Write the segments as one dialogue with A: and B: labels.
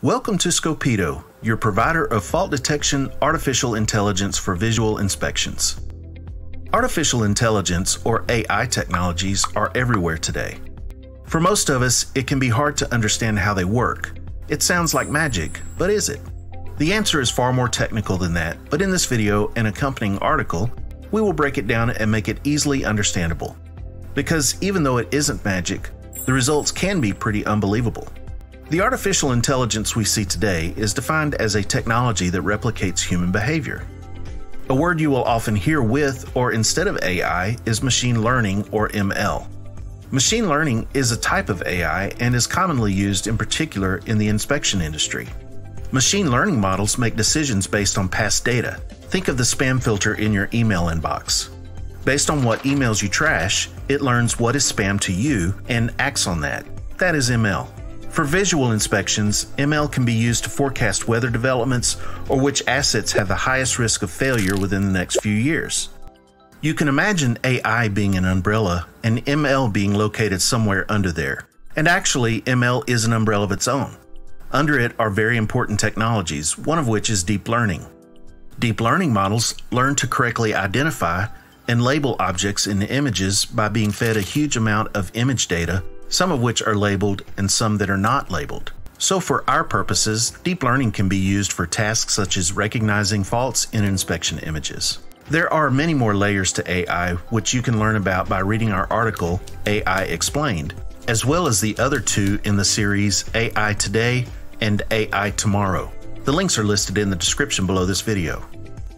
A: Welcome to Scopito, your provider of fault detection artificial intelligence for visual inspections. Artificial intelligence, or AI technologies, are everywhere today. For most of us, it can be hard to understand how they work. It sounds like magic, but is it? The answer is far more technical than that, but in this video and accompanying article, we will break it down and make it easily understandable. Because even though it isn't magic, the results can be pretty unbelievable. The artificial intelligence we see today is defined as a technology that replicates human behavior. A word you will often hear with or instead of AI is machine learning, or ML. Machine learning is a type of AI and is commonly used in particular in the inspection industry. Machine learning models make decisions based on past data. Think of the spam filter in your email inbox. Based on what emails you trash, it learns what is spam to you and acts on that. That is ML. For visual inspections, ML can be used to forecast weather developments or which assets have the highest risk of failure within the next few years. You can imagine AI being an umbrella and ML being located somewhere under there. And actually, ML is an umbrella of its own. Under it are very important technologies, one of which is deep learning. Deep learning models learn to correctly identify and label objects in images by being fed a huge amount of image data, some of which are labeled and some that are not labeled. So for our purposes, deep learning can be used for tasks such as recognizing faults in inspection images. There are many more layers to AI which you can learn about by reading our article, AI Explained, as well as the other two in the series AI Today and AI Tomorrow. The links are listed in the description below this video.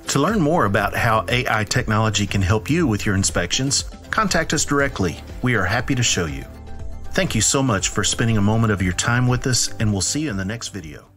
A: To learn more about how AI technology can help you with your inspections, contact us directly. We are happy to show you. Thank you so much for spending a moment of your time with us, and we'll see you in the next video.